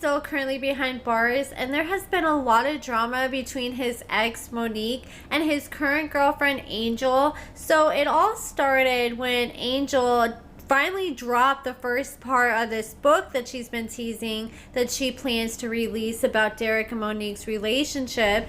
still currently behind bars, and there has been a lot of drama between his ex, Monique, and his current girlfriend, Angel. So it all started when Angel finally dropped the first part of this book that she's been teasing that she plans to release about Derek and Monique's relationship.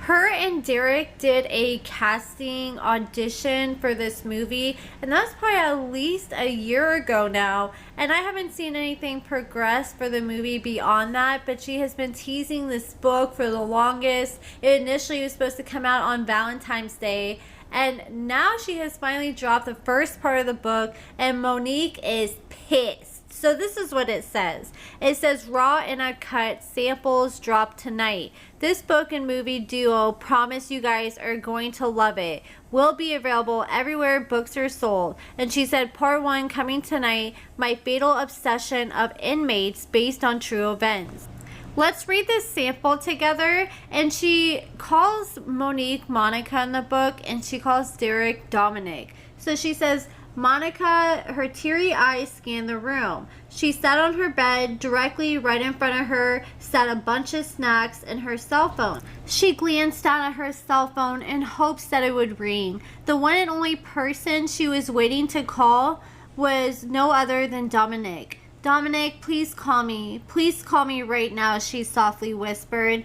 Her and Derek did a casting audition for this movie, and that's probably at least a year ago now, and I haven't seen anything progress for the movie beyond that, but she has been teasing this book for the longest. It initially was supposed to come out on Valentine's Day, and now she has finally dropped the first part of the book, and Monique is pissed. So this is what it says. It says, raw and uncut samples drop tonight. This book and movie duo promise you guys are going to love it. Will be available everywhere books are sold. And she said, part 1 coming tonight, my fatal obsession of inmates based on true events. Let's read this sample together. And she calls Monique Monica in the book, and she calls Derek Dominic. So she says, Monica, her teary eyes scanned the room. She sat on her bed. Directly right in front of her sat a bunch of snacks and her cell phone. She glanced down at her cell phone in hopes that it would ring. The one and only person she was waiting to call was no other than Dominic. Dominic, please call me. Please call me right now, she softly whispered.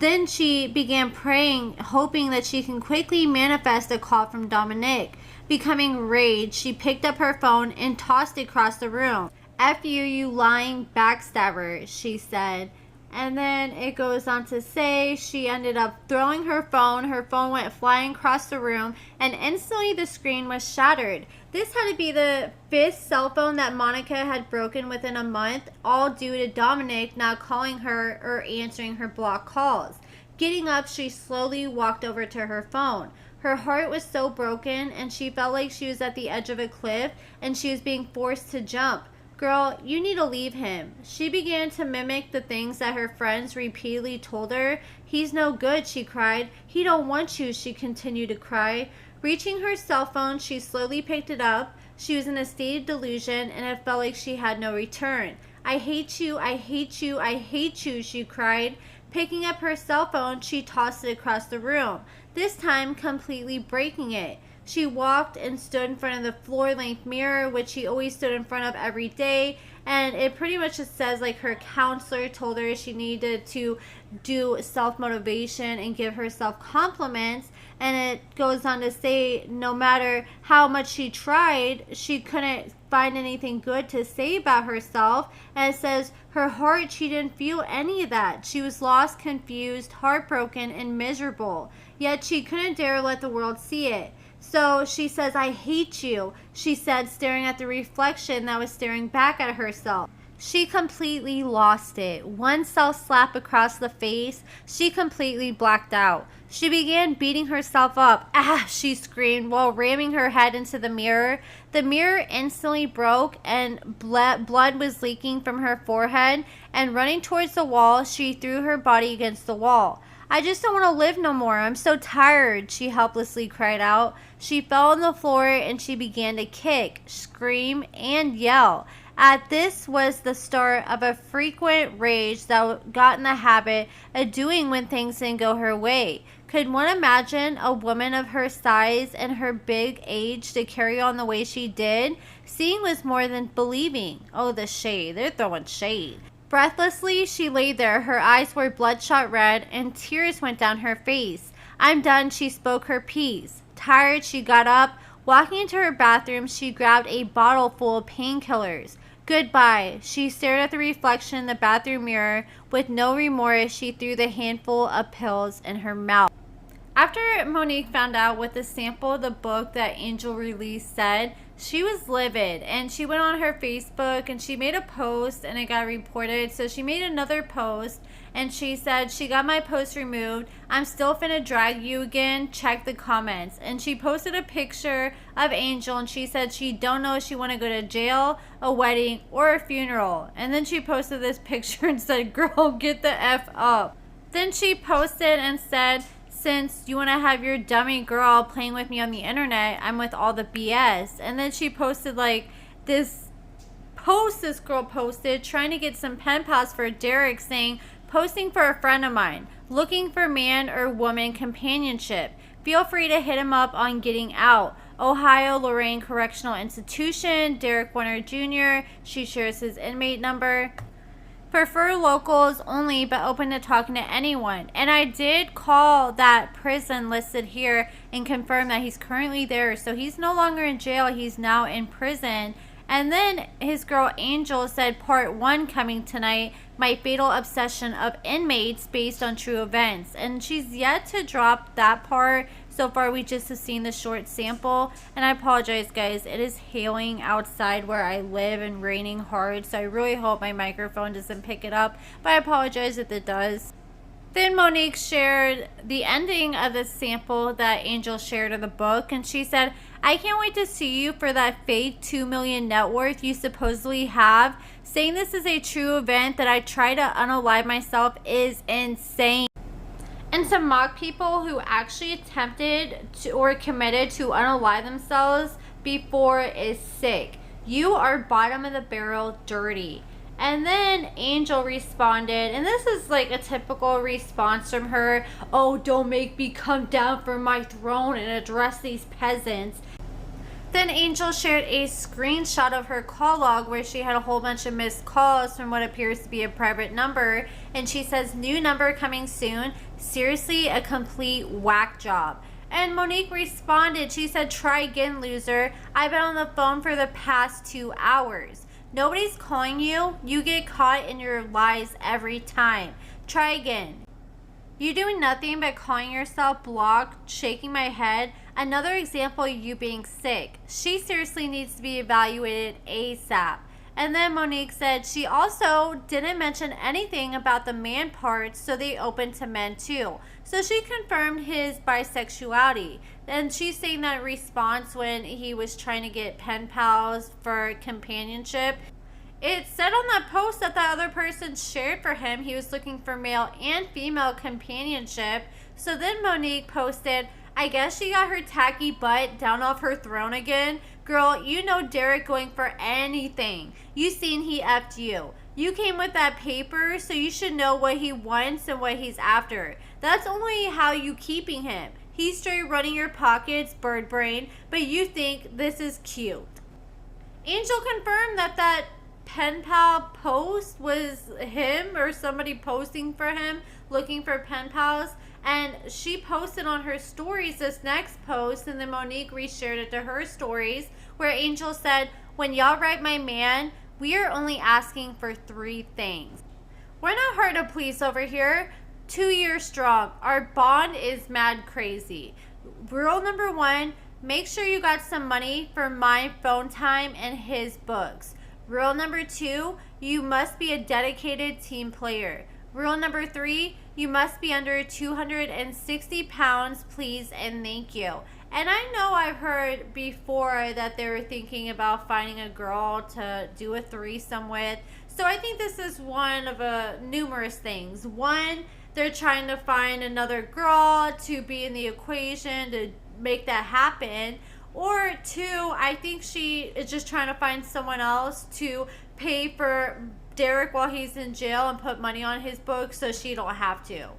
Then she began praying, hoping that she can quickly manifest a call from Dominic. Becoming rage, she picked up her phone and tossed it across the room. F you, you lying backstabber, she said. And then it goes on to say she ended up throwing her phone. Her phone went flying across the room, and instantly the screen was shattered. This had to be the 5th cell phone that Monica had broken within a month, all due to Dominic not calling her or answering her blocked calls. Getting up, she slowly walked over to her phone. Her heart was so broken, and she felt like she was at the edge of a cliff, and she was being forced to jump. Girl, you need to leave him. She began to mimic the things that her friends repeatedly told her. He's no good, she cried. He don't want you, she continued to cry. Reaching her cell phone, she slowly picked it up. She was in a state of delusion, and it felt like she had no return. I hate you, I hate you, I hate you, she cried. Picking up her cell phone, she tossed it across the room, this time completely breaking it. She walked and stood in front of the floor-length mirror, which she always stood in front of every day, and it pretty much just says like her counselor told her she needed to do self-motivation and give herself compliments, and it goes on to say no matter how much she tried, she couldn't find anything good to say about herself, and it says her heart, she didn't feel any of that. She was lost, confused, heartbroken, and miserable, yet she couldn't dare let the world see it. So she says, I hate you, she said, staring at the reflection that was staring back at herself. She completely lost it. One self-slap across the face, she completely blacked out. She began beating herself up. Ah, she screamed while ramming her head into the mirror. The mirror instantly broke and blood was leaking from her forehead, and running towards the wall, she threw her body against the wall. I just don't want to live no more. I'm so tired, she helplessly cried out. She fell on the floor and she began to kick, scream, and yell. This was the start of a frequent rage that got in the habit of doing when things didn't go her way. Could one imagine a woman of her size and her big age to carry on the way she did? Seeing was more than believing. Oh, the shade. They're throwing shade. Breathlessly, she lay there. Her eyes were bloodshot red, and tears went down her face. I'm done, she spoke her piece. Tired, she got up. Walking into her bathroom, she grabbed a bottle full of painkillers. Goodbye. She stared at the reflection in the bathroom mirror. With no remorse, she threw the handful of pills in her mouth. After Monique found out what the sample of the book that Angel released said, she was livid, and she went on her Facebook and she made a post and it got reported. So she made another post and she said, she got my post removed. I'm still finna drag you again. Check the comments. And she posted a picture of Angel and she said she don't know if she want to go to jail, a wedding, or a funeral. And then she posted this picture and said, girl, get the F up. Then she posted and said, since you want to have your dummy girl playing with me on the internet, I'm with all the BS. And then she posted like this post this girl posted trying to get some pen pals for Derek, saying, posting for a friend of mine, looking for man or woman companionship. Feel free to hit him up on Getting Out. Ohio Lorraine Correctional Institution, Derek Warner Jr. She shares his inmate number. Prefer locals only, but open to talking to anyone. And I did call that prison listed here and confirm that he's currently there. So he's no longer in jail. He's now in prison. And then his girl Angel said part 1 coming tonight, my fatal obsession of inmates based on true events. And she's yet to drop that part. So far we just have seen the short sample. And I apologize guys, it is hailing outside where I live and raining hard. So I really hope my microphone doesn't pick it up. But I apologize if it does. Then Monique shared the ending of the sample that Angel shared of the book. And she said, I can't wait to see you for that fake 2 million net worth you supposedly have. Saying this is a true event that I try to unalive myself is insane. And to mock people who actually attempted to or committed to unalive themselves before is sick. You are bottom of the barrel dirty. And then Angel responded, and this is like a typical response from her. Oh, don't make me come down from my throne and address these peasants. Then Angel shared a screenshot of her call log where she had a whole bunch of missed calls from what appears to be a private number. And she says, new number coming soon. Seriously, a complete whack job. And Monique responded, she said, try again, loser. I've been on the phone for the past 2 hours. Nobody's calling you. You get caught in your lies every time. Try again. You doing nothing but calling yourself blocked, shaking my head. Another example of you being sick. She seriously needs to be evaluated ASAP. And then Monique said she also didn't mention anything about the man parts, so they opened to men too. So she confirmed his bisexuality. And she's saying that in response when he was trying to get pen pals for companionship. It said on that post that the other person shared for him he was looking for male and female companionship. So then Monique posted, I guess she got her tacky butt down off her throne again. Girl, you know Derek going for anything. You seen he effed you. You came with that paper, so you should know what he wants and what he's after. That's only how you keeping him. He's straight running your pockets, bird brain, but you think this is cute. Angel confirmed that pen pal post was him or somebody posting for him looking for pen pals, and she posted on her stories this next post, and then Monique reshared it to her stories where Angel said, when y'all write my man, we are only asking for 3 things. We're not hard to please over here. 2 years strong. Our bond is mad crazy. Rule number 1, make sure you got some money for my phone time and his books. Rule number 2, you must be a dedicated team player. Rule number 3, you must be under 260 pounds, please and thank you. And I know I've heard before that they were thinking about finding a girl to do a threesome with. So I think this is one of numerous things. 1, they're trying to find another girl to be in the equation to make that happen. Or 2, I think she is just trying to find someone else to pay for Derek while he's in jail and put money on his books so she don't have to.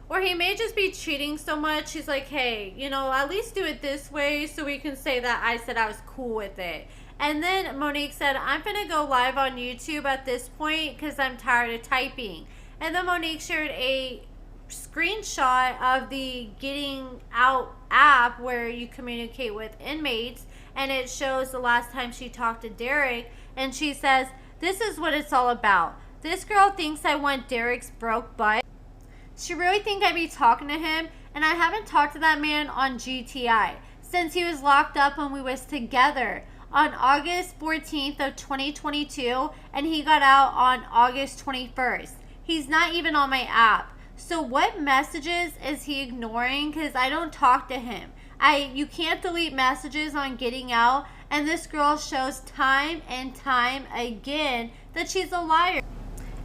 Or he may just be cheating so much, he's like, hey, you know, at least do it this way so we can say that I said I was cool with it. And then Monique said, I'm going to go live on YouTube at this point because I'm tired of typing. And then Monique shared a screenshot of the Getting Out app where you communicate with inmates, and it shows the last time she talked to Derek, and she says, this is what it's all about. This girl thinks I want Derek's broke butt. She really think I be talking to him, and I haven't talked to that man on GTI since he was locked up when we was together on August 14th of 2022, and he got out on August 21st. He's not even on my app. So what messages is he ignoring? Because I don't talk to him. You can't delete messages on Getting Out, and this girl shows time and time again that she's a liar.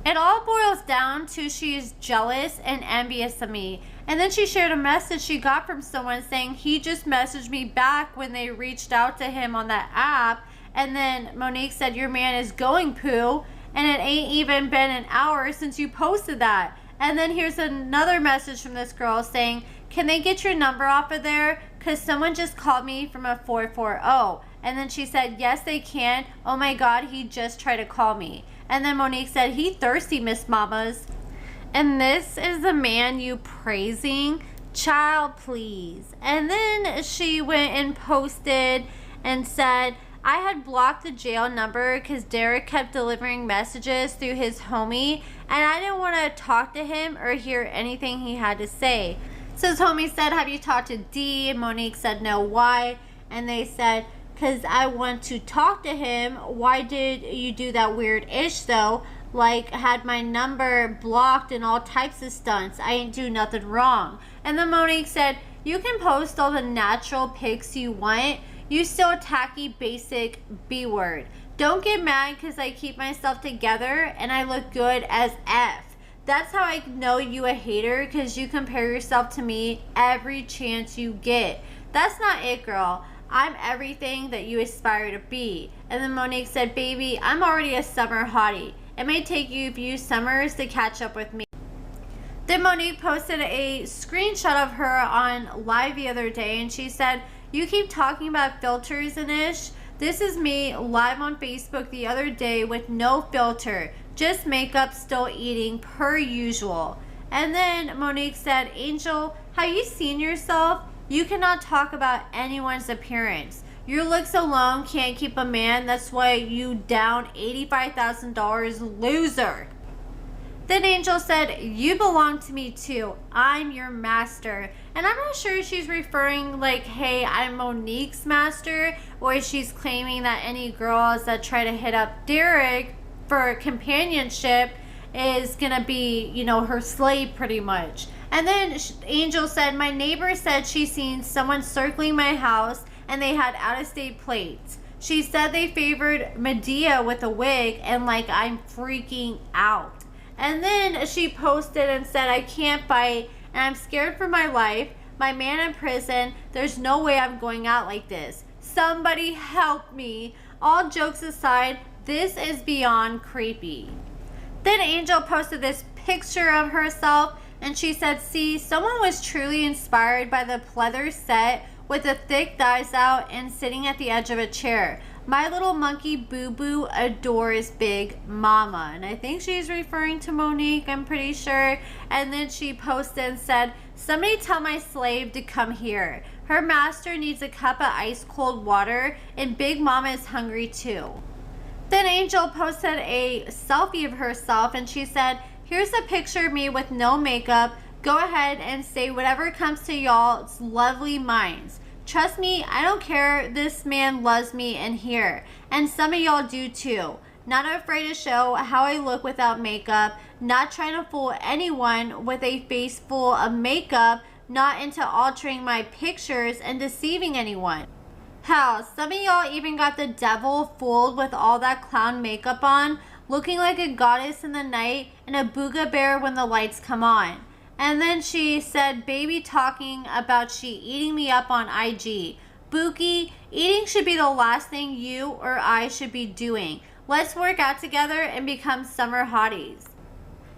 It all boils down to she's jealous and envious of me. And then she shared a message she got from someone saying he just messaged me back when they reached out to him on that app. And then Monique said, your man is going poo, and it ain't even been an hour since you posted that. And then here's another message from this girl saying, can they get your number off of there? Because someone just called me from a 440. And then she said, yes, they can. Oh my God, he just tried to call me. And then Monique said, he thirsty, Miss Mamas. And this is the man you praising? Child, please. And then she went and posted and said, I had blocked the jail number because Derek kept delivering messages through his homie, and I didn't want to talk to him or hear anything he had to say. So his homie said, have you talked to D? And Monique said, no, why? And they said, because I want to talk to him. Why did you do that weird ish though? Like, had my number blocked and all types of stunts. I ain't do nothing wrong. And then Monique said, you can post all the natural pics you want. You still tacky basic B word. Don't get mad because I keep myself together and I look good as F. That's how I know you a hater, because you compare yourself to me every chance you get. That's not it, girl. I'm everything that you aspire to be. And then Monique said, baby, I'm already a summer hottie. It may take you a few summers to catch up with me. Then Monique posted a screenshot of her on live the other day, and she said, you keep talking about filters and ish. This is me live on Facebook the other day with no filter. Just makeup, still eating per usual. And then Monique said, Angel, have you seen yourself? You cannot talk about anyone's appearance. Your looks alone can't keep a man. That's why you down $85,000, loser. Then Angel said, you belong to me too. I'm your master. And I'm not sure if she's referring like, hey, I'm Monique's master, or she's claiming that any girls that try to hit up Derek for companionship is gonna be, you know, her slave pretty much. And then Angel said, my neighbor said she seen someone circling my house and they had out-of-state plates. She said they favored Medea with a wig, and like, I'm freaking out. And then she posted and said, I can't fight and I'm scared for my life. My man in prison. There's no way I'm going out like this. Somebody help me. All jokes aside, this is beyond creepy. Then Angel posted this picture of herself, and she said, see, someone was truly inspired by the pleather set with the thick thighs out and sitting at the edge of a chair. My little monkey boo-boo adores Big Mama. And I think she's referring to Monique, I'm pretty sure. And then she posted and said, somebody tell my slave to come here. Her master needs a cup of ice cold water, and Big Mama is hungry too. Then Angel posted a selfie of herself, and she said, here's a picture of me with no makeup. Go ahead and say whatever comes to y'all's lovely minds. Trust me, I don't care. This man loves me in here. And some of y'all do too. Not afraid to show how I look without makeup. Not trying to fool anyone with a face full of makeup. Not into altering my pictures and deceiving anyone. Hell, some of y'all even got the devil fooled with all that clown makeup on. Looking like a goddess in the night and a booga bear when the lights come on. And then she said, baby talking about she eating me up on IG. Bookie, eating should be the last thing you or I should be doing. Let's work out together and become summer hotties.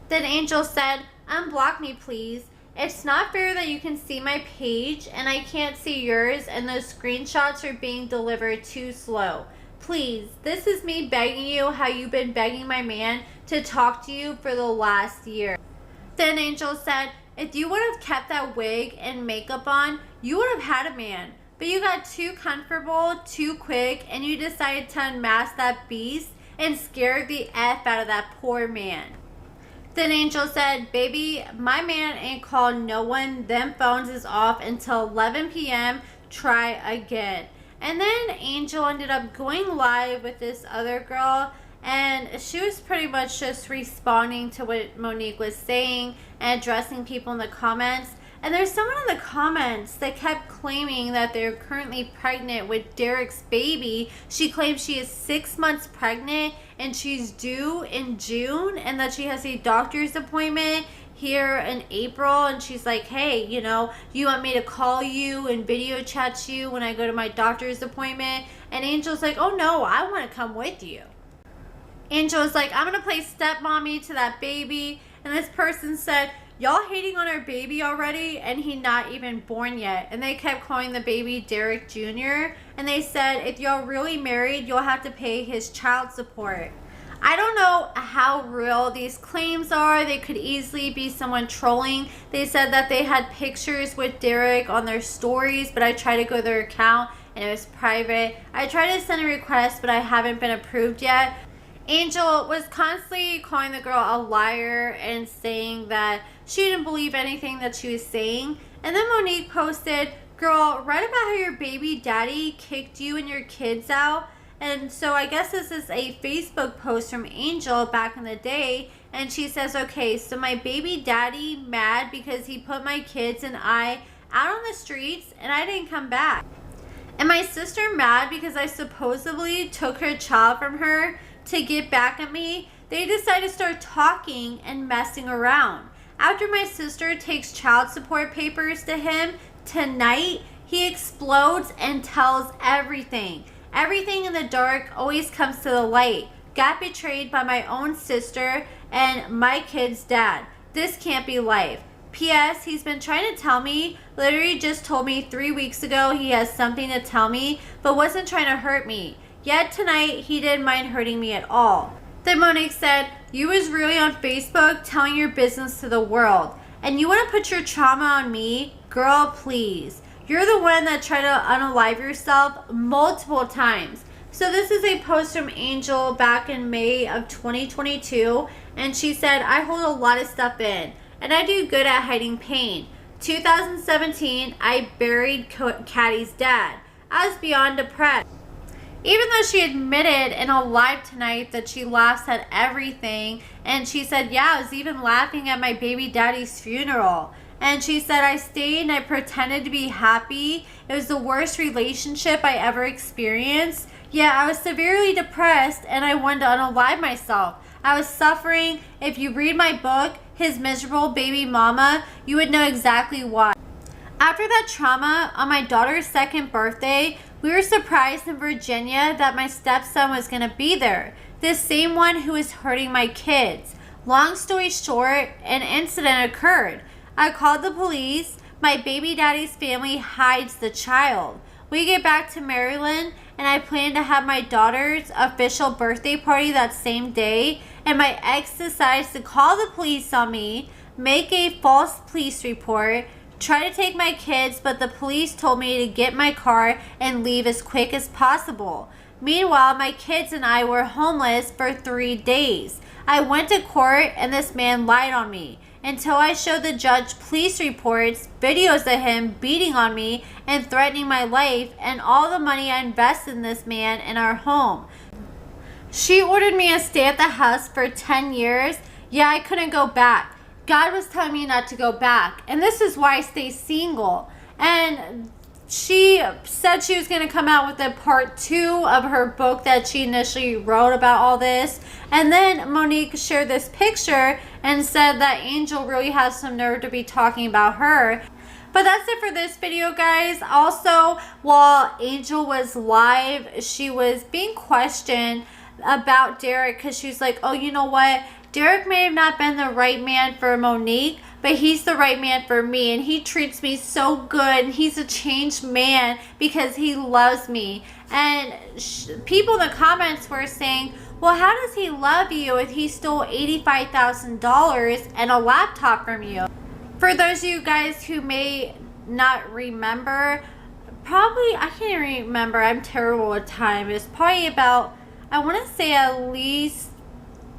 Then Angel said, unblock me please. It's not fair that you can see my page and I can't see yours, and those screenshots are being delivered too slow. Please, this is me begging you how you've been begging my man to talk to you for the last year. Then Angel said, if you would have kept that wig and makeup on, you would have had a man. But you got too comfortable, too quick, and you decided to unmask that beast and scare the F out of that poor man. Then Angel said, baby, my man ain't called no one. Them phones is off until 11 p.m. Try again. And then Angel ended up going live with this other girl, and she was pretty much just responding to what Monique was saying and addressing people in the comments. And there's someone in the comments that kept claiming that they're currently pregnant with Derek's baby. She claims she is 6 months pregnant and she's due in June, and that she has a doctor's appointment. here in April, and she's like, hey, you know, you want me to call you and video chat you when I go to my doctor's appointment? And Angel's like, oh no, I want to come with you. Angel's like, I'm gonna play stepmommy to that baby. And this person said, y'all hating on our baby already, and he not even born yet. And they kept calling the baby Derek Jr. And they said, if y'all really married, you'll have to pay his child support. I don't know how real these claims are. They could easily be someone trolling. They said that they had pictures with Derek on their stories, but I tried to go to their account and it was private. I tried to send a request, but I haven't been approved yet. Angel was constantly calling the girl a liar and saying that she didn't believe anything that she was saying. And then Monique posted, girl, write about how your baby daddy kicked you and your kids out. And so I guess this is a Facebook post from Angel back in the day. And she says, okay, so my baby daddy mad because he put my kids and I out on the streets and I didn't come back. And my sister mad because I supposedly took her child from her to get back at me. They decided to start talking and messing around. After my sister takes child support papers to him tonight, he explodes and tells everything. Everything in the dark always comes to the light. Got betrayed by my own sister and my kid's dad. This can't be life. P.S. He's been trying to tell me, literally just told me 3 weeks ago he has something to tell me, but wasn't trying to hurt me. Yet tonight, he didn't mind hurting me at all. Then Monique said, you was really on Facebook telling your business to the world. And you want to put your trauma on me? Girl, please. You're the one that tried to unalive yourself multiple times. So this is a post from Angel back in May of 2022. And she said, I hold a lot of stuff in. And I do good at hiding pain. 2017, I buried Caddy's dad. I was beyond depressed. Even though she admitted in a live tonight that she laughs at everything. And she said, yeah, I was even laughing at my baby daddy's funeral. And she said, I stayed and I pretended to be happy. It was the worst relationship I ever experienced. Yeah, I was severely depressed and I wanted to unalive myself. I was suffering. If you read my book, His Miserable Baby Mama, you would know exactly why. After that trauma, on my daughter's 2nd birthday, we were surprised in Virginia that my stepson was going to be there. This same one who was hurting my kids. Long story short, an incident occurred. I called the police. My baby daddy's family hides the child. We get back to Maryland and I plan to have my daughter's official birthday party that same day. And my ex decides to call the police on me, make a false police report, try to take my kids, but the police told me to get my car and leave as quick as possible. Meanwhile, my kids and I were homeless for 3 days. I went to court and this man lied on me until I showed the judge police reports, videos of him beating on me and threatening my life and all the money I invested in this man in our home. She ordered me to stay at the house for 10 years. Yeah, I couldn't go back. God was telling me not to go back. And this is why I stay single. And she said she was going to come out with a part 2 of her book that she initially wrote about all this. And then Monique shared this picture and said that Angel really has some nerve to be talking about her. But that's it for this video, guys. Also, while Angel was live, she was being questioned about Derek because she's like, oh, you know what? Derek may have not been the right man for Monique, but he's the right man for me. And he treats me so good. And he's a changed man because he loves me. And people in the comments were saying, well, how does he love you if he stole $85,000 and a laptop from you? For those of you guys who may not remember, probably, I can't even remember. I'm terrible with time. It's probably about, I want to say at least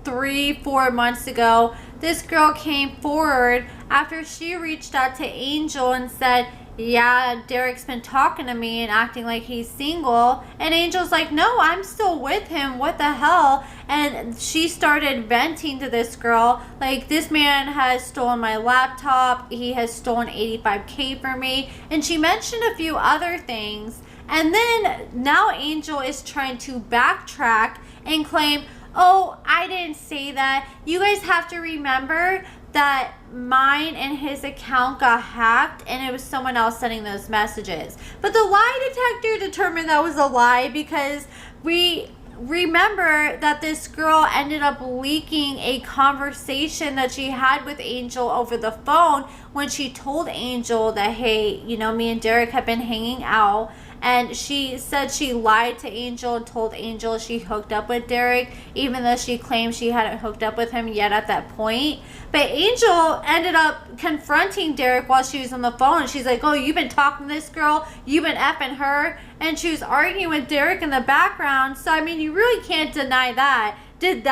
3-4 months ago, this girl came forward after she reached out to Angel and said, yeah, Derek's been talking to me and acting like he's single. And Angel's like, no, I'm still with him. What the hell? And she started venting to this girl, like, this man has stolen my laptop. He has stolen $85K from me. And she mentioned a few other things. And then now Angel is trying to backtrack and claim, oh, I didn't say that. You guys have to remember that mine and his account got hacked and it was someone else sending those messages. But the lie detector determined that was a lie because we remember that this girl ended up leaking a conversation that she had with Angel over the phone when she told Angel that, hey, you know, me and Derek have been hanging out. And she said she lied to Angel and told Angel she hooked up with Derek, even though she claimed she hadn't hooked up with him yet at that point. But Angel ended up confronting Derek while she was on the phone. She's like, oh, you've been talking to this girl? You've been effing her? And she was arguing with Derek in the background. So, I mean, you really can't deny that. Did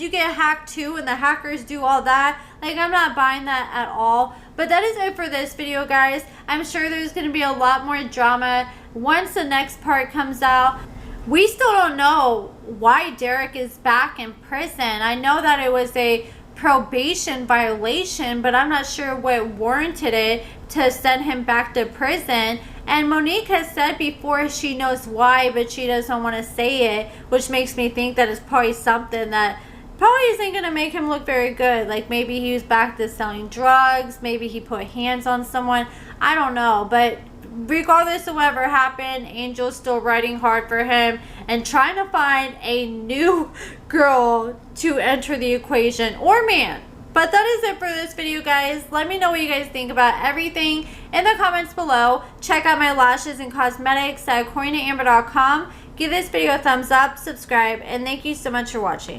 you get hacked too and the hackers do all that? Like, I'm not buying that at all. But that is it for this video, guys. I'm sure there's going to be a lot more drama once the next part comes out. We still don't know why Derek is back in prison. I know that it was a probation violation, but I'm not sure what warranted it to send him back to prison. And Monique has said before she knows why, but she doesn't want to say it, which makes me think that it's probably something that probably isn't going to make him look very good. Like maybe he was back to selling drugs, maybe he put hands on someone. I don't know, but regardless of whatever happened, Angel's still riding hard for him and trying to find a new girl to enter the equation, or man. But that is it for this video, guys. Let me know what you guys think about everything in the comments below. Check out my lashes and cosmetics at AccordingtoAmber.com. Give this video a thumbs up, subscribe, and thank you so much for watching.